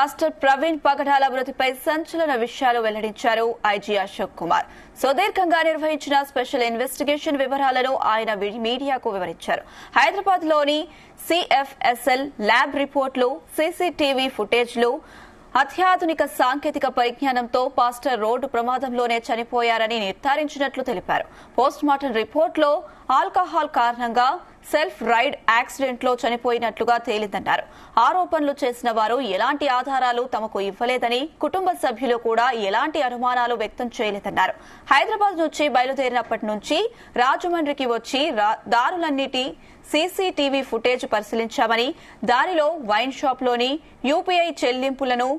Pastor Praveen పగడాల మృతిపై సంచలన విషయాలు వెల్లడించారు ఐజీ అశోక్ కుమార్. సుదీర్ఘంగా నిర్వహించిన స్పెషల్ ఇన్వెస్టిగేషన్ వివరాలను ఆయన మీడియాకు వివరించారు. హైదరాబాద్ లోని సిఎఫ్ఎస్ఎల్ ల్యాబ్ రిపోర్టులు, సీసీటీవీ ఫుటేజ్లు, అత్యాధునిక సాంకేతిక పరిజ్ఞానంతో పాస్టర్ రోడ్డు ప్రమాదంలోనే చనిపోయారని నిర్ధారించినట్లు తెలిపారు. పోస్టుమార్టం రిపోర్టులో ఆల్కహాల్ కారణంగా సెల్ఫ్ రైడ్ యాక్సిడెంట్ లో చనిపోయినట్లుగా తేలిందన్నారు. ఆరోపణలు చేసిన వారు ఎలాంటి ఆధారాలు తమకు ఇవ్వలేదని, కుటుంబ సభ్యులు కూడా ఎలాంటి అనుమానాలు వ్యక్తం చేయలేదన్నారు. హైదరాబాద్ నుంచి బయలుదేరినప్పటి నుంచి రాజమండ్రికి వచ్చి దారులన్నిటి సీసీటీవీ ఫుటేజ్ పరిశీలించామని, దారిలో వైన్ షాప్ లోని యూపీఐ చెల్లింపులను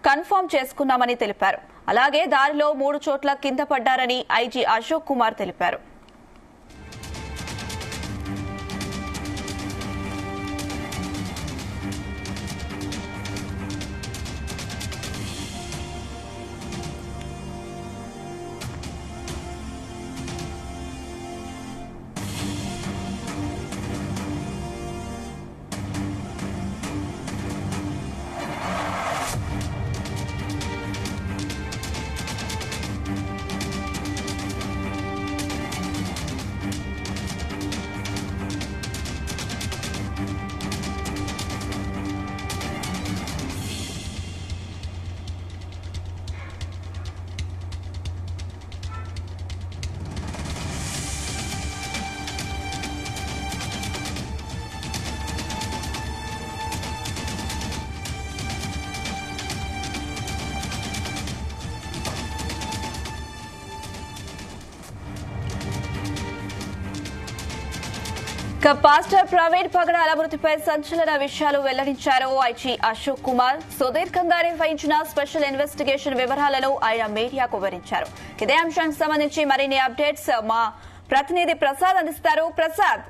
కన్ఫర్మ్ చేసుకున్నామని తెలిపారు. అలాగే దారిలో 3 చోట్ల కింద పడ్డారని ఐజీ అశోక్ కుమార్ తెలిపారు. పాస్టర్ ప్రవీణ్ పగడాల మృతిపై సంచలన విషయాలు వెల్లడించారు ఐజీ అశోక్ కుమార్. సుదీర్ఘంగా నిర్వహించిన స్పెషల్ ఇన్వెస్టిగేషన్ వివరాలను ఆయన మీడియాకు వివరించారు. ఇదే అంశానికి సంబంధించి మరిన్ని అప్డేట్స్ మా ప్రతినిధి ప్రసాద్ అందిస్తారు. ప్రసాద్,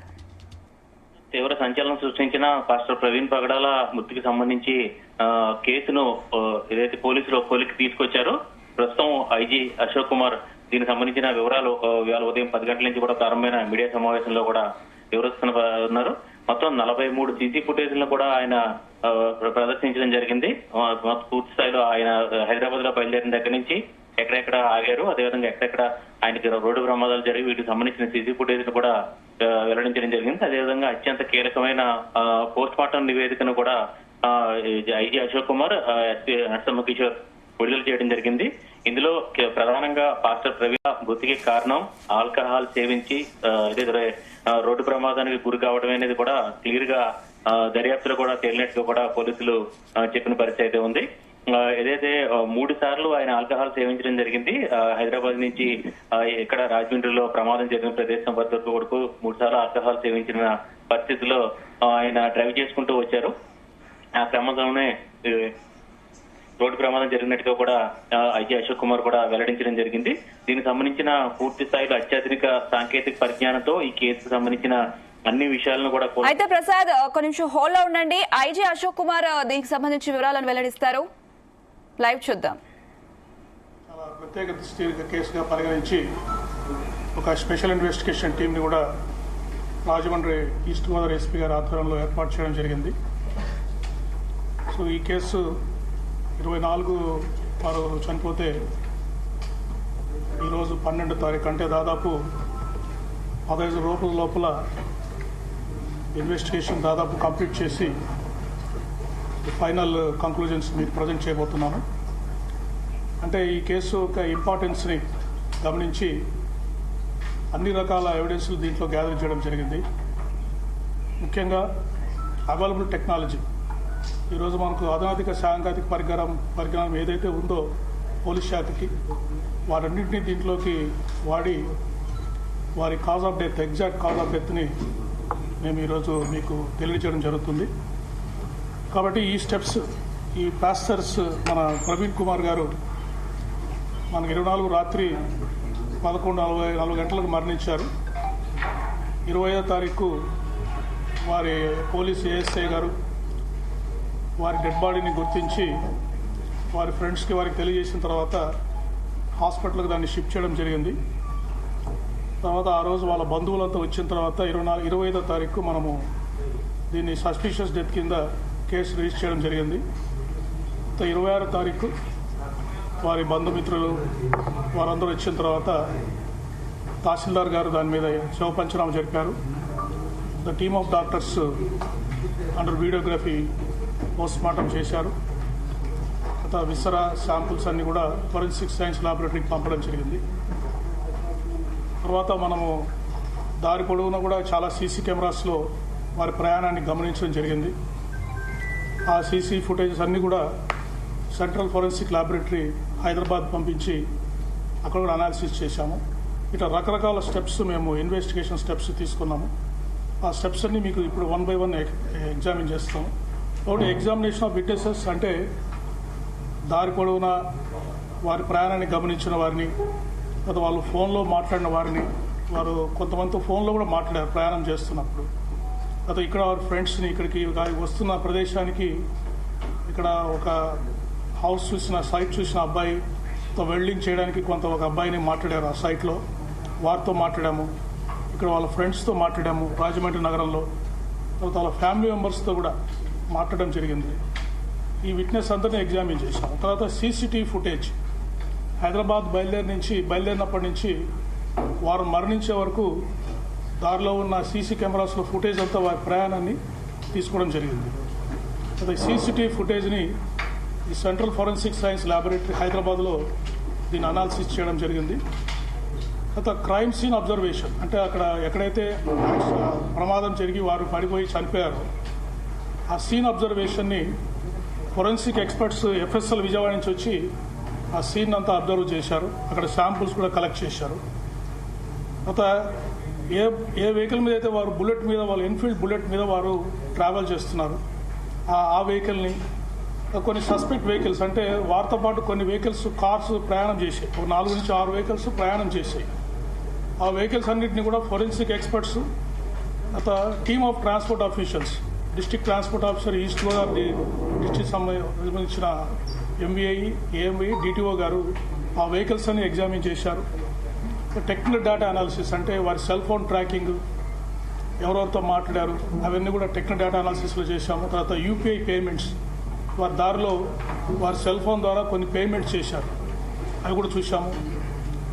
తీవ్ర సంచలనం సృష్టించిన పాస్టర్ ప్రవీణ్ పగడాల మృతికి సంబంధించి కేసును ఏదైతే పోలీసులు కొలికి తీసుకొచ్చారో, ప్రస్తుతం ఐజీ అశోక్ కుమార్ దీనికి సంబంధించిన వివరాలు ఇవాళ ఉదయం 10 గంటల నుంచి కూడా ప్రారంభమైన మీడియా సమావేశంలో కూడా వివరిస్తున్నారు. మొత్తం 43 సీసీ ఫుటేజ్లను కూడా ఆయన ప్రదర్శించడం జరిగింది. పూర్తి స్థాయిలో ఆయన హైదరాబాద్ లో బయలుదేరిన దగ్గర నుంచి ఎక్కడెక్కడ ఆగారు, అదేవిధంగా ఎక్కడెక్కడ ఆయనకి రోడ్డు ప్రమాదాలు జరిగి వీటికి సంబంధించిన సీసీ ఫుటేజ్ కూడా వెల్లడించడం జరిగింది. అదేవిధంగా అత్యంత కీలకమైన పోస్ట్ మార్టం నివేదికను కూడా ఐజీ అశోక్ కుమార్, ఎస్పీ నరసింహ కిషోర్ విడుదల చేయడం జరిగింది. ఇందులో ప్రధానంగా పాస్టర్ ప్రవీణ్ మృతికి కారణం ఆల్కహాల్ సేవించి రోడ్డు ప్రమాదానికి గురి కావడం అనేది కూడా క్లియర్ గా దర్యాప్తులో కూడా తేలినట్టుగా కూడా పోలీసులు చెప్పిన పరిస్థితి అయితే ఉంది. ఏదైతే 3 సార్లు ఆయన ఆల్కహాల్ సేవించడం జరిగింది. హైదరాబాద్ నుంచి ఇక్కడ రాజమండ్రిలో ప్రమాదం జరిగిన ప్రదేశం వద్దకు వరకు 3 సార్లు ఆల్కహాల్ సేవించిన పరిస్థితిలో ఆయన డ్రైవ్ చేసుకుంటూ వచ్చారు. ఆ క్రమంలోనే రోడ్డు ప్రమాదం జరిగినట్టుగా కూడా ఐజీ అశోక్ కుమార్ కూడా వెల్లడించడం జరిగింది. దీనికి సంబంధించిన పూర్తి స్థాయిలో అత్యాధునిక సాంకేతిక పరిజ్ఞానంతో ఈ కేసుకు సంబంధించిన అన్ని విషయాలను కూడా. అయితే ప్రసాద్, ఒక నిమిషం హోల్డ్ లో ఉండండి. ఐజీ అశోక్ కుమార్ దీనికి సంబంధించి వివరాలను వెల్లడిస్తారు. లైవ్ చూద్దాం. చాలా ప్రత్యేక దృష్టి కేసుగా పరిగణించి ఒక స్పెషల్ ఇన్వెస్టిగేషన్ టీమ్ ని కూడా రాజమండ్రి ఈస్ట్ గోదావరి ఎస్పీ గారి ఆధ్వర్యంలో ఏర్పాటు చేయడం జరిగింది. సో ఈ కేసు 24 వారు చనిపోతే ఈరోజు 12వ తారీఖు, అంటే దాదాపు 15 రోజుల లోపల ఇన్వెస్టిగేషన్ దాదాపు కంప్లీట్ చేసి ఫైనల్ కంక్లూజన్స్ మీకు ప్రజెంట్ చేయబోతున్నాను. అంటే ఈ కేసు యొక్క ఇంపార్టెన్స్ని గమనించి అన్ని రకాల ఎవిడెన్స్లు దీంట్లో గ్యాదర్ చేయడం జరిగింది. ముఖ్యంగా అవైలబుల్ టెక్నాలజీ, ఈరోజు మనకు అధునాతిక సాంకేతిక పరిజ్ఞానం ఏదైతే ఉందో పోలీస్ శాఖకి, వారన్నింటినీ దీంట్లోకి వాడి వారి cause of death, exact cause of డెత్ని మేము ఈరోజు మీకు తెలియజేయడం జరుగుతుంది. కాబట్టి ఈ స్టెప్స్, ఈ పాస్టర్స్ మన ప్రవీణ్ కుమార్ గారు మనకు 24 రాత్రి 11:44 గంటలకు మరణించారు. 20వ తారీఖు వారి పోలీసు ఏఎస్ఐ గారు వారి డెడ్ బాడీని గుర్తించి వారి ఫ్రెండ్స్కి వారికి తెలియజేసిన తర్వాత హాస్పిటల్కి దాన్ని షిఫ్ట్ చేయడం జరిగింది. తర్వాత ఆ రోజు వాళ్ళ బంధువులంతా వచ్చిన తర్వాత 25వ తారీఖు మనము దీన్ని సస్పిషియస్ డెత్ కింద కేసు రిజిస్టర్ చేయడం జరిగింది. 26 తారీఖు వారి బంధుమిత్రులు వారందరూ వచ్చిన తర్వాత తహసీల్దార్ గారు దాని మీద శవ పంచనామా జరిపారు. The team of doctors under videography postmortem చేశారు. విసర శాంపుల్స్ అన్ని కూడా ఫోరెన్సిక్ సైన్స్ ల్యాబొరేటరీకి పంపడం జరిగింది. తర్వాత మనము దారి పొడవునా కూడా చాలా సీసీ కెమెరాస్లో వారి ప్రయాణాన్ని గమనించడం జరిగింది. ఆ సీసీ ఫుటేజెస్ అన్నీ కూడా సెంట్రల్ ఫోరెన్సిక్ ల్యాబొరేటరీ హైదరాబాద్ పంపించి అక్కడ కూడా అనాలిసిస్ చేశాము. ఇట్లా రకరకాల స్టెప్స్ మేము ఇన్వెస్టిగేషన్ స్టెప్స్ తీసుకున్నాము. ఆ స్టెప్స్ అన్ని మీకు ఇప్పుడు 1 by 1 ఎగ్జామిన్ చేస్తాము. కాబట్టి ఎగ్జామినేషన్ ఆఫ్ విట్నెసెస్ అంటే దారి పొడవునా వారి ప్రయాణాన్ని గమనించిన వారిని, లేదా వాళ్ళు ఫోన్లో మాట్లాడిన వారిని, వారు కొంతమందితో ఫోన్లో కూడా మాట్లాడారు ప్రయాణం చేస్తున్నప్పుడు. లేదా ఇక్కడ వారి ఫ్రెండ్స్ని ఇక్కడికి వస్తున్న ప్రదేశానికి ఇక్కడ ఒక హౌస్ చూసిన సైట్ చూసిన అబ్బాయితో వెల్డింగ్ చేయడానికి ఒక అబ్బాయిని మాట్లాడారు. ఆ సైట్లో వారితో మాట్లాడాము. ఇక్కడ వాళ్ళ ఫ్రెండ్స్తో మాట్లాడాము రాజమండ్రి నగరంలో. తర్వాత వాళ్ళ ఫ్యామిలీ మెంబర్స్తో కూడా మాట్లాడడం జరిగింది. ఈ విట్నెస్ అందరినీ ఎగ్జామిన్ చేశాము. తర్వాత సీసీటీవీ ఫుటేజ్ హైదరాబాద్ బయలుదేరినప్పటి నుంచి వారు మరణించే వరకు దారిలో ఉన్న సీసీ కెమెరాస్లో ఫుటేజ్ అంతా వారి ప్రయాణాన్ని తీసుకోవడం జరిగింది. అయితే సీసీటీవీ ఫుటేజ్ని ఈ సెంట్రల్ ఫోరెన్సిక్ సైన్స్ ల్యాబొరేటరీ హైదరాబాద్లో దీన్ని అనాలిసిస్ చేయడం జరిగింది. తర్వాత క్రైమ్ సీన్ అబ్జర్వేషన్ అంటే అక్కడ ఎక్కడైతే ప్రమాదం జరిగి వారు పడిపోయి చనిపోయారో ఆ సీన్ అబ్జర్వేషన్ని ఫోరెన్సిక్ ఎక్స్పర్ట్స్ ఎఫ్ఎస్ఎల్ విజయవాడ నుంచి వచ్చి ఆ సీన్ అంతా అబ్జర్వ్ చేశారు. అక్కడ శాంపుల్స్ కూడా కలెక్ట్ చేశారు. తర్వాత ఏ వెహికల్ మీద అయితే వారు బుల్లెట్ మీద వాళ్ళు ఎన్ఫీల్డ్ బుల్లెట్ మీద వారు ట్రావెల్ చేస్తున్నారు ఆ వెహికల్ని, కొన్ని సస్పెక్ట్ వెహికల్స్ అంటే వారితో పాటు కొన్ని వెహికల్స్ కార్స్ ప్రయాణం చేసాయి. ఒక 4 నుంచి 6 వెహికల్స్ ప్రయాణం చేసాయి. ఆ వెహికల్స్ అన్నింటినీ కూడా ఫోరెన్సిక్ ఎక్స్పర్ట్స్ తర్వాత team of transport officials district transport officer east Godavari district సంబంధించిన ఎంవీఐ, ఏఎంవై, డిటిఓ గారు ఆ వెహికల్స్ అన్ని ఎగ్జామిన్ చేశారు. టెక్నికల్ డేటా అనాలిసిస్ అంటే వారి సెల్ ఫోన్ ట్రాకింగ్, ఎవరెవరితో మాట్లాడారు అవన్నీ కూడా టెక్నికల్ డేటా అనాలిసిస్లో చేశాము. తర్వాత యూపీఐ పేమెంట్స్ వారి దారిలో వారి సెల్ ఫోన్ ద్వారా కొన్ని పేమెంట్స్ చేశారు, అవి కూడా చూశాము.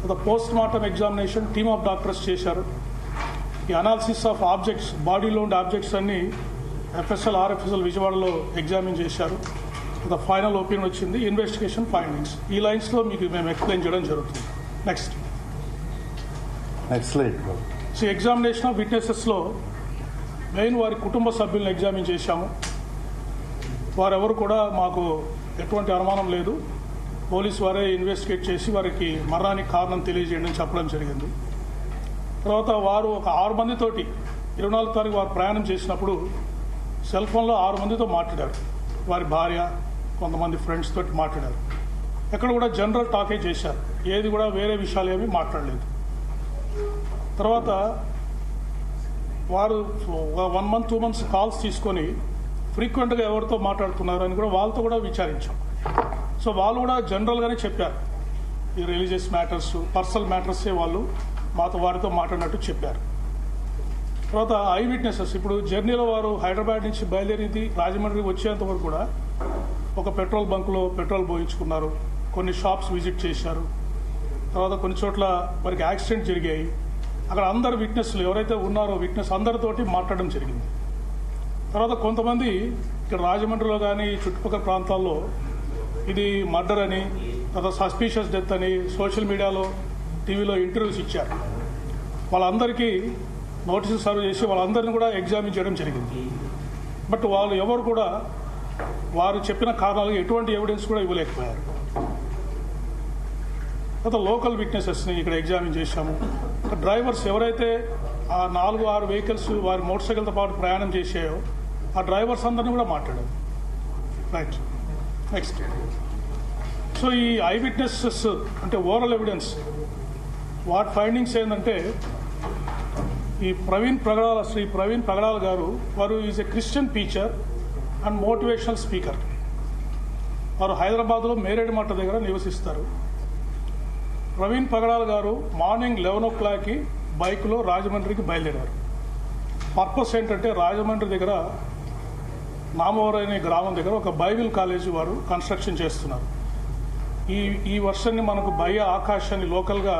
తర్వాత post mortem examination team of doctors చేశారు. ఈ అనాలిసిస్ ఆఫ్ ఆబ్జెక్ట్స్ బాడీలో ఉండే ఆబ్జెక్ట్స్ అన్ని ఎఫ్ఎస్ఎల్ ఆర్ఎఫ్ఎస్ఎల్ విజయవాడలో ఎగ్జామిన్ చేశారు. ఫైనల్ ఒపీనియన్ వచ్చింది. ఇన్వెస్టిగేషన్ ఫైండింగ్స్ ఈ లైన్స్లో మీకు మేము ఎక్స్ప్లెయిన్ చేయడం జరుగుతుంది. నెక్స్ట్ సో ఎగ్జామినేషన్ ఆఫ్ విట్నెసెస్లో మెయిన్ వారి కుటుంబ సభ్యులను ఎగ్జామిన్ చేశాము. వారెవరు కూడా మాకు ఎటువంటి అనుమానం లేదు, పోలీసు వారే ఇన్వెస్టిగేట్ చేసి వారికి మరణానికి కారణం తెలియజేయడం చెప్పడం జరిగింది. తర్వాత వారు ఒక 6 మందితోటి 24 తారీఖు వారు ప్రయాణం చేసినప్పుడు సెల్ ఫోన్లో 6 మందితో మాట్లాడారు. వారి భార్య, కొంతమంది ఫ్రెండ్స్ తోటి మాట్లాడారు. ఎక్కడ కూడా జనరల్ టాకే చేశారు, ఏది కూడా వేరే విషయాలు ఏమీ మాట్లాడలేదు. తర్వాత వారు 1 month 2 months కాల్స్ తీసుకొని ఫ్రీక్వెంట్గా ఎవరితో మాట్లాడుతున్నారు అని కూడా వాళ్ళతో కూడా విచారించాం. సో వాళ్ళు కూడా జనరల్గానే చెప్పారు, ఈ రిలీజియస్ మ్యాటర్స్, పర్సనల్ మ్యాటర్సే వాళ్ళు వారితో మాట్లాడినట్టు చెప్పారు. తర్వాత ఐ విట్నెసెస్ ఇప్పుడు జర్నీలో వారు హైదరాబాద్ నుంచి బయలుదేరింది రాజమండ్రి వచ్చేంత వరకు కూడా ఒక పెట్రోల్ బంక్లో పెట్రోల్ పోయించుకున్నారు, కొన్ని షాప్స్ విజిట్ చేశారు. తర్వాత కొన్ని చోట్ల వారికి యాక్సిడెంట్ జరిగాయి. అక్కడ అందరు విట్నెస్లు ఎవరైతే ఉన్నారో విట్నెస్ అందరితోటి మాట్లాడడం జరిగింది. తర్వాత కొంతమంది ఇక్కడ రాజమండ్రిలో కానీ చుట్టుపక్కల ప్రాంతాల్లో ఇది మర్డర్ అని, తర్వాత సస్పీషియస్ డెత్ అని సోషల్ మీడియాలో టీవీలో ఇంటర్వ్యూస్ ఇచ్చారు. వాళ్ళందరికీ నోటీసులు సర్వ్ చేసి వాళ్ళందరినీ కూడా ఎగ్జామిన్ చేయడం జరిగింది. బట్ వాళ్ళు ఎవరు కూడా వారు చెప్పిన కారణాలకు ఎటువంటి ఎవిడెన్స్ కూడా ఇవ్వలేకపోయారు. తర్వాత లోకల్ విట్నెసెస్ని ఇక్కడ ఎగ్జామిన్ చేశాము. డ్రైవర్స్ ఎవరైతే ఆ 4-6 వెహికల్స్ వారి మోటార్ సైకిల్తో పాటు ప్రయాణం చేసాయో ఆ డ్రైవర్స్ అందరినీ కూడా మాట్లాడారు. Right, next. సో ఈ ఐ విట్నెసెస్ అంటే ఓరల్ ఎవిడెన్స్ వాటి ఫైండింగ్స్ ఏంటంటే ఈ శ్రీ ప్రవీణ్ పగడాల గారు వారు is a Christian teacher and motivational speaker. వారు హైదరాబాద్లో మేరేడుమట్ట దగ్గర నివసిస్తారు. ప్రవీణ్ పగడాల గారు మార్నింగ్ 11 o'clockకి బైక్లో రాజమండ్రికి బయలుదేరారు. పర్పస్ ఏంటంటే రాజమండ్రి దగ్గర నామవరం అనే గ్రామం దగ్గర ఒక బైబిల్ కాలేజీ వారు కన్స్ట్రక్షన్ చేస్తున్నారు. ఈ వర్షాన్ని మనకు భయ ఆకాశాన్ని లోకల్గా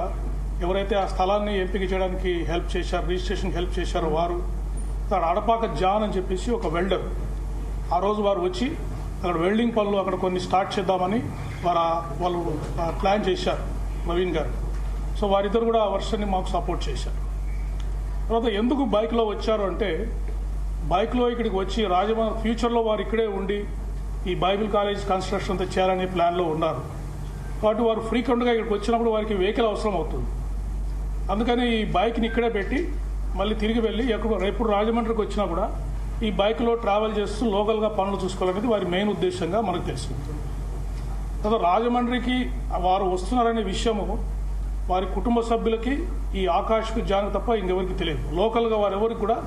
ఎవరైతే ఆ స్థలాన్ని ఎంపిక చేయడానికి హెల్ప్ చేశారో, రిజిస్ట్రేషన్ హెల్ప్ చేశారో వారు, అడపాక జాన్ అని చెప్పేసి ఒక వెల్డర్, ఆ రోజు వారు వచ్చి అక్కడ వెల్డింగ్ పనులు అక్కడ కొన్ని స్టార్ట్ చేద్దామని వాళ్ళు ప్లాన్ చేశారు ప్రవీణ్ గారు. సో వారిద్దరు కూడా ఆ వర్షాన్ని మాకు సపోర్ట్ చేశారు. తర్వాత ఎందుకు బైక్లో వచ్చారు అంటే, బైక్లో ఇక్కడికి వచ్చి రాజమండ్రి ఫ్యూచర్లో వారు ఇక్కడే ఉండి ఈ బైబిల్ కాలేజ్ కన్స్ట్రక్షన్ అంతా చేయాలనే ప్లాన్లో ఉన్నారు. కాబట్టి వారు ఫ్రీక్వెంట్గా ఇక్కడికి వచ్చినప్పుడు వారికి వెహికల్ అవసరం అవుతుంది. అందుకని ఈ బైక్ని ఇక్కడే పెట్టి మళ్ళీ తిరిగి వెళ్ళి ఎప్పుడు రాజమండ్రికి వచ్చినా కూడా ఈ బైక్లో ట్రావెల్ చేస్తూ లోకల్గా పనులు చూసుకోవాలనేది వారి మెయిన్ ఉద్దేశంగా మనకు తెలిసింది. తర్వాత రాజమండ్రికి వారు వస్తున్నారనే విషయము వారి కుటుంబ సభ్యులకి, ఈ ఆకాష్కి, జాన్కి తప్ప ఇంకెవరికి తెలియదు. లోకల్గా వారెవరికి కూడా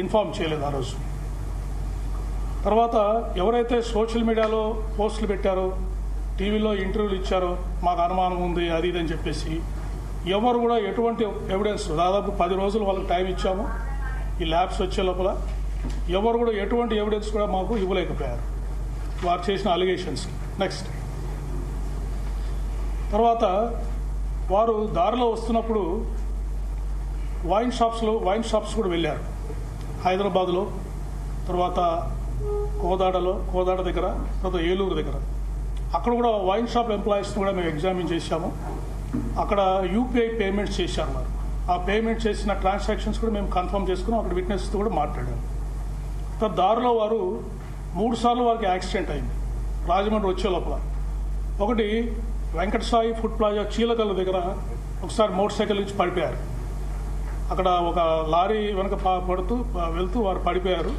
ఇన్ఫార్మ్ చేయలేదు ఆ రోజు. తర్వాత ఎవరైతే సోషల్ మీడియాలో పోస్టులు పెట్టారో, టీవీలో ఇంటర్వ్యూలు ఇచ్చారో, మాకు అనుమానం ఉంది అది ఇది అని చెప్పేసి, ఎవరు కూడా ఎటువంటి ఎవిడెన్స్, దాదాపు 10 రోజులు వాళ్ళకి టైం ఇచ్చాము ఈ ల్యాబ్స్ వచ్చే లోపల, ఎవరు కూడా ఎటువంటి ఎవిడెన్స్ కూడా మాకు ఇవ్వలేకపోయారు వారు చేసిన అలిగేషన్స్. నెక్స్ట్ తర్వాత వారు దారిలో వస్తున్నప్పుడు వైన్ షాప్స్ కూడా వెళ్ళారు. హైదరాబాద్లో, తర్వాత కోదాడ దగ్గర, తర్వాత ఏలూరు దగ్గర. అక్కడ కూడా వైన్ షాప్ ఎంప్లాయీస్ని కూడా మేము ఎగ్జామిన్ చేశాము. అక్కడ యూపీఐ పేమెంట్స్ చేశారు వారు. ఆ పేమెంట్ చేసిన ట్రాన్సాక్షన్స్ కూడా మేము కన్ఫర్మ్ చేసుకున్నాం. అక్కడ విట్నెస్తో కూడా మాట్లాడాము. దారిలో వారు 3 సార్లు వారికి యాక్సిడెంట్ అయింది రాజమండ్రి వచ్చే లోపల. ఒకటి వెంకట సాయి ఫుడ్ ప్లాజా చీలకల్లు దగ్గర ఒకసారి మోటార్ సైకిల్ నుంచి పడిపోయారు. అక్కడ ఒక లారీ వెనక పడుతూ వెళ్తూ వారు పడిపోయారు.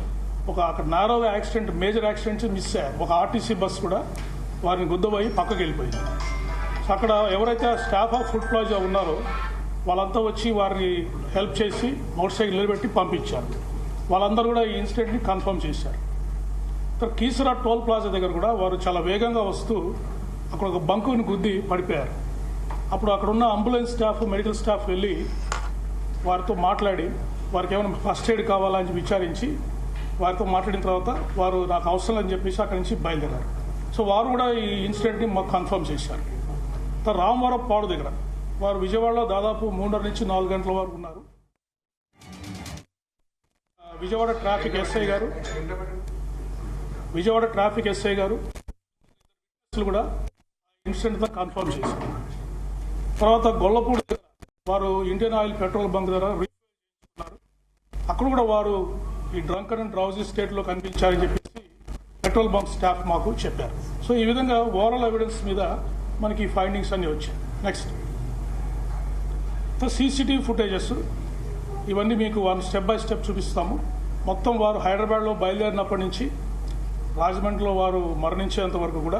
అక్కడ నారోగా యాక్సిడెంట్, మేజర్ యాక్సిడెంట్స్ మిస్ అయ్యారు. ఒక ఆర్టీసీ బస్సు కూడా వారిని గుద్దబోయి పక్కకి వెళ్ళిపోయింది. సో అక్కడ ఎవరైతే స్టాఫ్ ఆఫ్ ఫుడ్ ప్లాజా ఉన్నారో వాళ్ళంతా వచ్చి వారిని హెల్ప్ చేసి మోటార్ సైకిల్ నిలబెట్టి పంపించారు. వాళ్ళందరూ కూడా ఈ ఇన్సిడెంట్ని కన్ఫర్మ్ చేశారు. కీసరా టోల్ ప్లాజా దగ్గర కూడా వారు చాలా వేగంగా వస్తూ అక్కడ ఒక బంకుని గుద్ది పడిపోయారు. అప్పుడు అక్కడ ఉన్న అంబులెన్స్ స్టాఫ్, మెడికల్ స్టాఫ్ వెళ్ళి వారితో మాట్లాడి వారికి ఏమైనా ఫస్ట్ ఎయిడ్ కావాలని విచారించి వారితో మాట్లాడిన తర్వాత వారు నాకు అవసరం అని చెప్పేసి అక్కడి నుంచి బయలుదేరారు. సో వారు కూడా ఈ ఇన్సిడెంట్ని మాకు కన్ఫర్మ్ చేశారు. రామవరం పాడు దగ్గర వారు విజయవాడలో దాదాపు 3:30 నుంచి 4 గంటల వరకు ఉన్నారు. విజయవాడ ట్రాఫిక్ ఎస్ఐ గారు కూడా ఇన్సిడెంట్ కన్ఫర్మ్ చేశారు. తర్వాత గొల్లపూడి దగ్గర వారు ఇండియన్ ఆయిల్ పెట్రోల్ బంక్ దగ్గర ఉన్నారు. అక్కడ కూడా వారు ఈ డ్రంకన్ అండ్ డ్రౌజీ స్టేట్లో కనిపించారని చెప్పేసి పెట్రోల్ బంక్ స్టాఫ్ మాకు చెప్పారు. సో ఈ విధంగా ఓవరాల్ ఎవిడెన్స్ మీద మనకి ఫైండింగ్స్ అన్నీ వచ్చాయి. నెక్స్ట్ సీసీటీవీ ఫుటేజెస్ ఇవన్నీ మీకు స్టెప్ బై స్టెప్ చూపిస్తాము. మొత్తం వారు హైదరాబాద్లో బయలుదేరినప్పటి నుంచి రాజమండ్రిలో వారు మరణించేంత వరకు కూడా